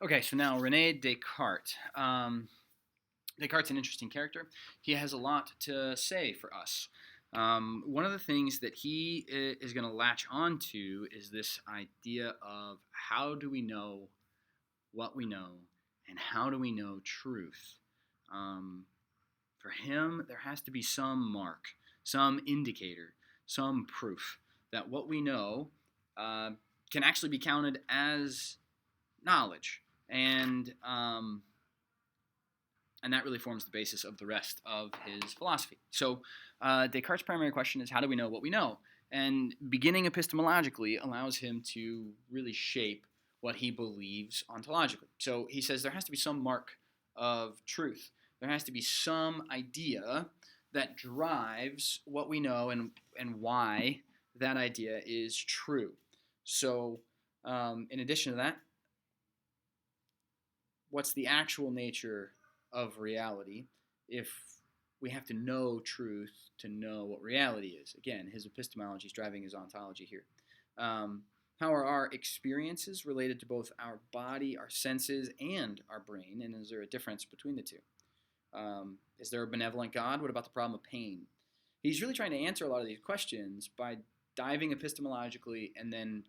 Okay, so now Rene Descartes. Descartes is an interesting character. He has a lot to say for us. One of the things that he is going to latch onto is this idea of how do we know what we know and how do we know truth. For him, there has to be some mark, some indicator, some proof that what we know can actually be counted as knowledge, and that really forms the basis of the rest of his philosophy. So Descartes' primary question is, how do we know what we know? And beginning epistemologically allows him to really shape what he believes ontologically. So he says there has to be some mark of truth. There has to be some idea that drives what we know and why that idea is true. So in addition to that, what's the actual nature of reality if we have to know truth to know what reality is? Again, his epistemology is driving his ontology here. How are our experiences related to both our body, our senses, and our brain? And is there a difference between the two? Is there a benevolent God? What about the problem of pain? He's really trying to answer a lot of these questions by diving epistemologically and then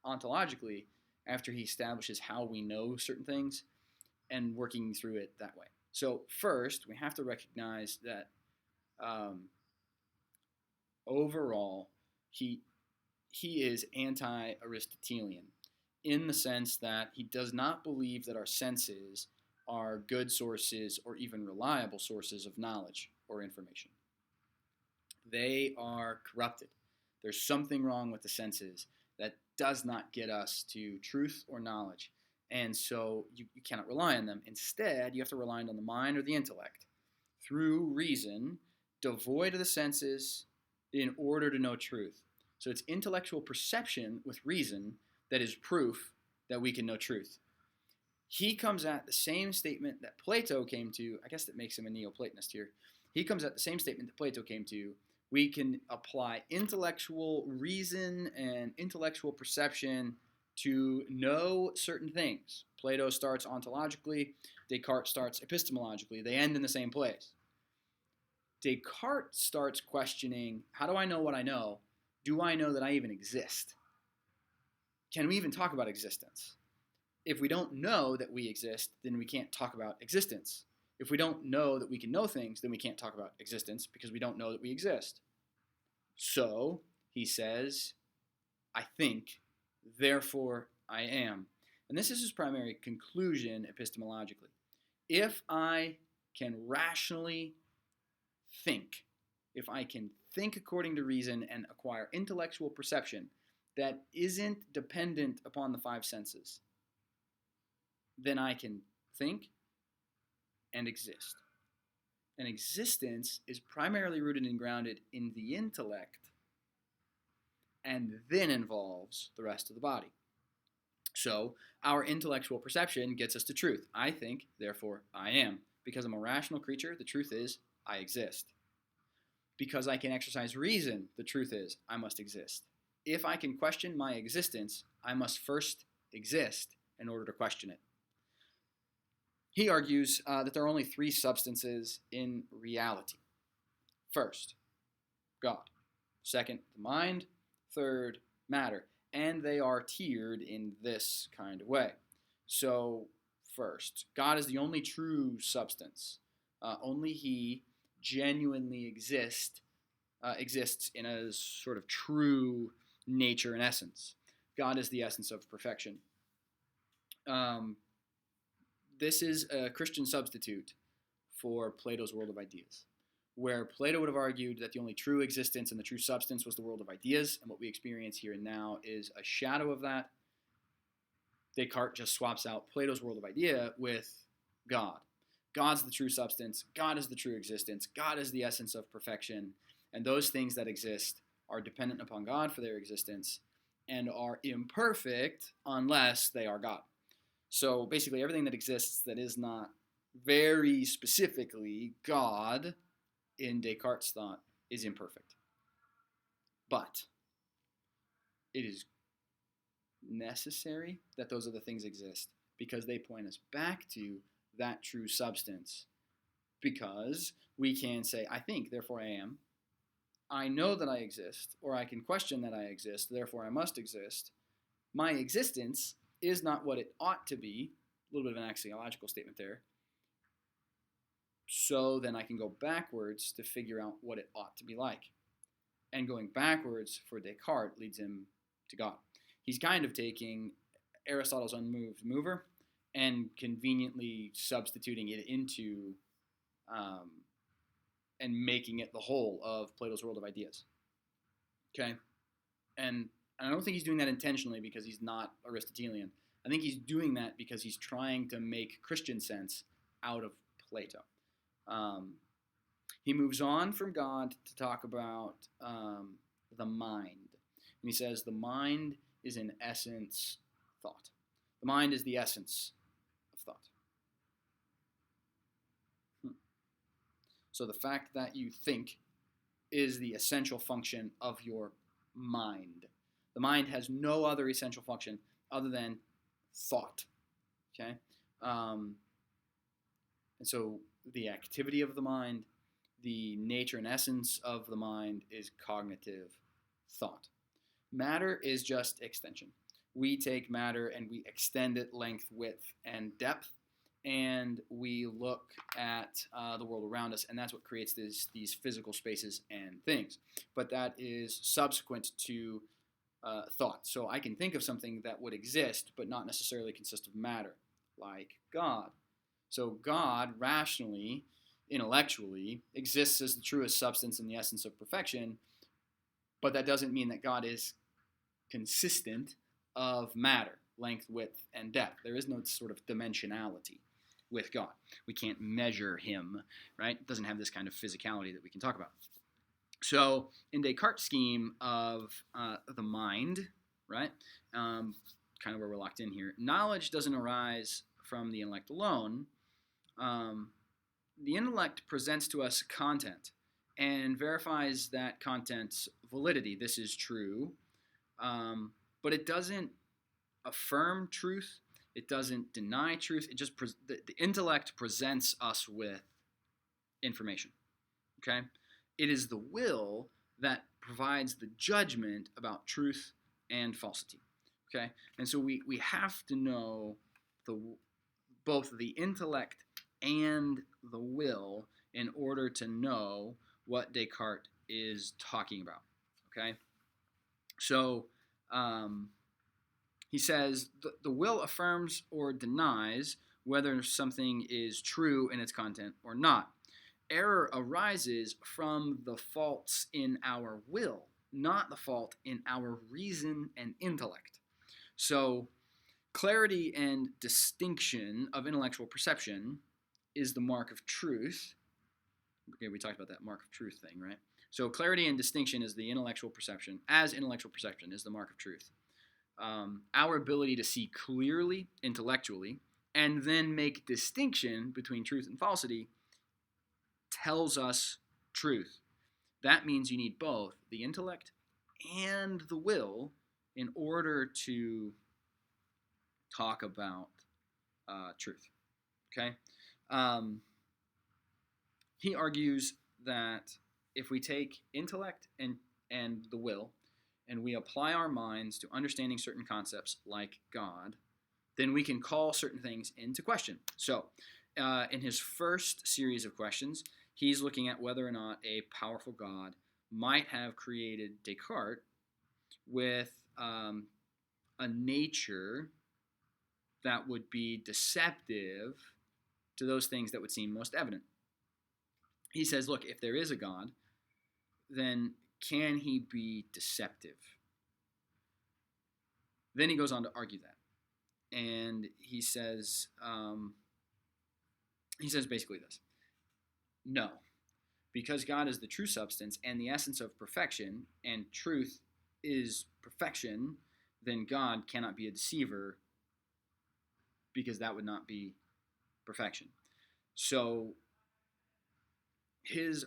ontologically after he establishes how we know certain things and working through it that way. So first, we have to recognize that overall, he is anti-Aristotelian in the sense that he does not believe that our senses are good sources or even reliable sources of knowledge or information. They are corrupted. There's something wrong with the senses that does not get us to truth or knowledge. And so you cannot rely on them. Instead, you have to rely on the mind or the intellect through reason, devoid of the senses, in order to know truth. So it's intellectual perception with reason that is proof that we can know truth. He comes at the same statement that Plato came to. I guess that makes him a Neoplatonist here. He comes at the same statement that Plato came to. We can apply intellectual reason and intellectual perception to know certain things. Plato starts ontologically. Descartes starts epistemologically. They end in the same place. Descartes starts questioning, how do I know what I know? Do I know that I even exist? Can we even talk about existence? If we don't know that we exist, then we can't talk about existence. If we don't know that we can know things, then we can't talk about existence because we don't know that we exist. So, he says, I think, therefore I am. And this is his primary conclusion epistemologically. If I can rationally think, if I can think according to reason and acquire intellectual perception that isn't dependent upon the five senses, then I can think and exist. And existence is primarily rooted and grounded in the intellect and then involves the rest of the body. So our intellectual perception gets us to truth. I think, therefore I am. Because I'm a rational creature, the truth is I exist. Because I can exercise reason, the truth is I must exist. If I can question my existence, I must first exist in order to question it. He argues that there are only three substances in reality. First, God. Second, the mind. Third, matter. And they are tiered in this kind of way. So, first, God is the only true substance. Only He genuinely exists in a sort of true nature and essence. God is the essence of perfection. This is a Christian substitute for Plato's world of ideas, where Plato would have argued that the only true existence and the true substance was the world of ideas, and what we experience here and now is a shadow of that. Descartes just swaps out Plato's world of idea with God. God's the true substance, God is the true existence, God is the essence of perfection, and those things that exist are dependent upon God for their existence and are imperfect unless they are God. So basically everything that exists that is not very specifically God in Descartes' thought is imperfect. But it is necessary that those other things exist because they point us back to that true substance. Because we can say, I think, therefore I am. I know that I exist, or I can question that I exist, therefore I must exist. My existence is not what it ought to be. A little bit of an axiological statement there. So then I can go backwards to figure out what it ought to be like. And going backwards for Descartes leads him to God. He's kind of taking Aristotle's unmoved mover and conveniently substituting it into and making it the whole of Plato's world of ideas. Okay? And I don't think he's doing that intentionally because he's not Aristotelian. I think he's doing that because he's trying to make Christian sense out of Plato. He moves on from God to talk about the mind. And he says the mind is in essence thought. The mind is the essence of thought. So the fact that you think is the essential function of your mind. The mind has no other essential function other than thought. Okay? And so the activity of the mind, the nature and essence of the mind is cognitive thought. Matter is just extension. We take matter and we extend it length, width, and depth, and we look at the world around us, and that's what creates these physical spaces and things. But that is subsequent to thought. So I can think of something that would exist, but not necessarily consist of matter, like God. So God, rationally, intellectually, exists as the truest substance and the essence of perfection, but that doesn't mean that God is consistent of matter, length, width, and depth. There is no sort of dimensionality with God. We can't measure him, right? It doesn't have this kind of physicality that we can talk about. So in Descartes' scheme of the mind, right, kind of where we're locked in here, knowledge doesn't arise from the intellect alone. The intellect presents to us content and verifies that content's validity. This is true, but it doesn't affirm truth. It doesn't deny truth. It just the intellect presents us with information. Okay, it is the will that provides the judgment about truth and falsity. Okay, and so we have to know both the intellect and the will in order to know what Descartes is talking about. Okay, so he says the will affirms or denies whether something is true in its content or not. Error arises from the faults in our will, not the fault in our reason and intellect. So clarity and distinction of intellectual perception is the mark of truth. Okay, we talked about that mark of truth thing, right? So clarity and distinction is the intellectual perception, as intellectual perception is the mark of truth. Our ability to see clearly, intellectually, and then make distinction between truth and falsity tells us truth. That means you need both the intellect and the will in order to talk about truth. Okay? He argues that if we take intellect and the will, and we apply our minds to understanding certain concepts like God, then we can call certain things into question. So, in his first series of questions, he's looking at whether or not a powerful God might have created Descartes with a nature that would be deceptive to those things that would seem most evident. He says, look, if there is a God, then can he be deceptive? Then he goes on to argue that. And he says basically this. No, because God is the true substance and the essence of perfection, and truth is perfection, then God cannot be a deceiver, because that would not be perfection. So his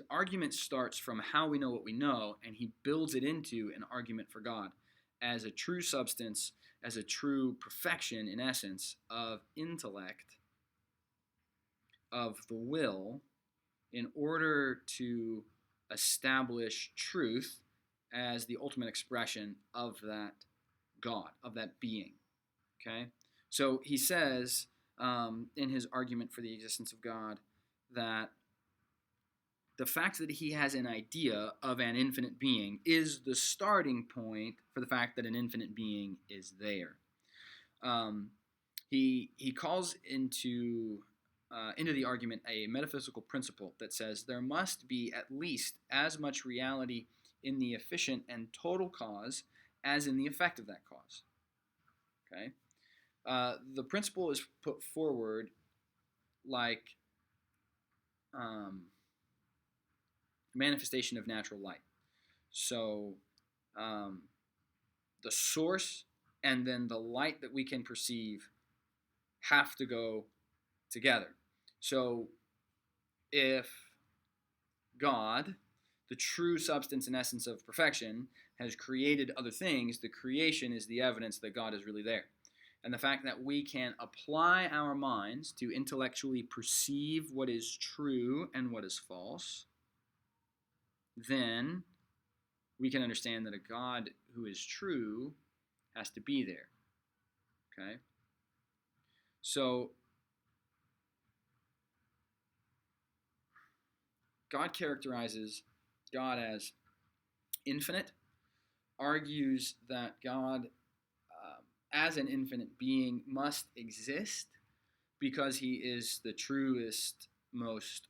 argument starts from how we know what we know, and he builds it into an argument for God as a true substance, as a true perfection, in essence, of intellect, of the will, in order to establish truth as the ultimate expression of that God, of that being. Okay? So he says in his argument for the existence of God that the fact that he has an idea of an infinite being is the starting point for the fact that an infinite being is there. He calls into the argument a metaphysical principle that says there must be at least as much reality in the efficient and total cause as in the effect of that cause. Okay? The principle is put forward like manifestation of natural light. So the source and then the light that we can perceive have to go together. So if God, the true substance and essence of perfection, has created other things, the creation is the evidence that God is really there. And the fact that we can apply our minds to intellectually perceive what is true and what is false, then we can understand that a God who is true has to be there. Okay? So God characterizes God as infinite, argues that God, as an infinite being, must exist because he is the truest, most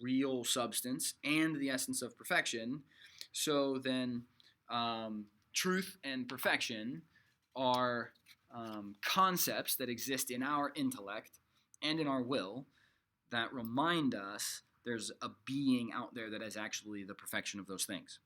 real substance and the essence of perfection. So then truth and perfection are concepts that exist in our intellect and in our will that remind us there's a being out there that is actually the perfection of those things.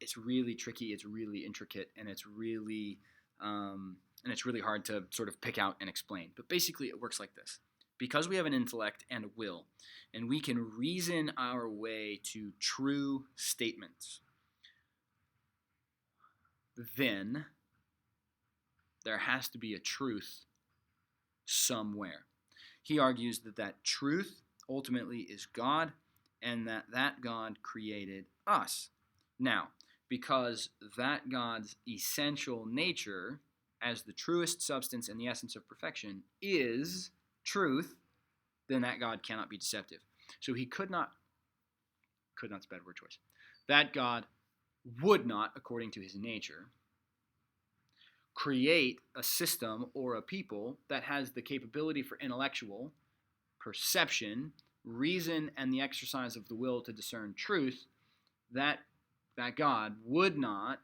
It's really tricky, it's really intricate, and it's really hard to sort of pick out and explain. But basically it works like this. Because we have an intellect and a will, and we can reason our way to true statements, then there has to be a truth somewhere. He argues that that truth ultimately is God, and that God created us. Now, because that God's essential nature, as the truest substance and the essence of perfection, is truth, then that God cannot be deceptive. So he could not's a bad word choice. That God would not, according to his nature, create a system or a people that has the capability for intellectual perception, reason, and the exercise of the will to discern truth. That God would not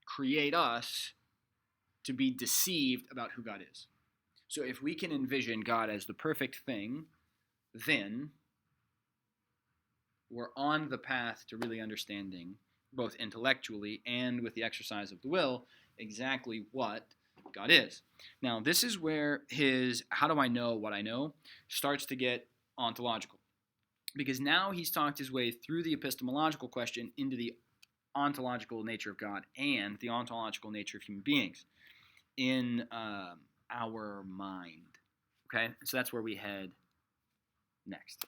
create us to be deceived about who God is. So if we can envision God as the perfect thing, then we're on the path to really understanding, both intellectually and with the exercise of the will, exactly what God is. Now, this is where his "how do I know what I know" starts to get ontological. Because now he's talked his way through the epistemological question into the ontological nature of God and the ontological nature of human beings in our mind. Okay, so that's where we head next.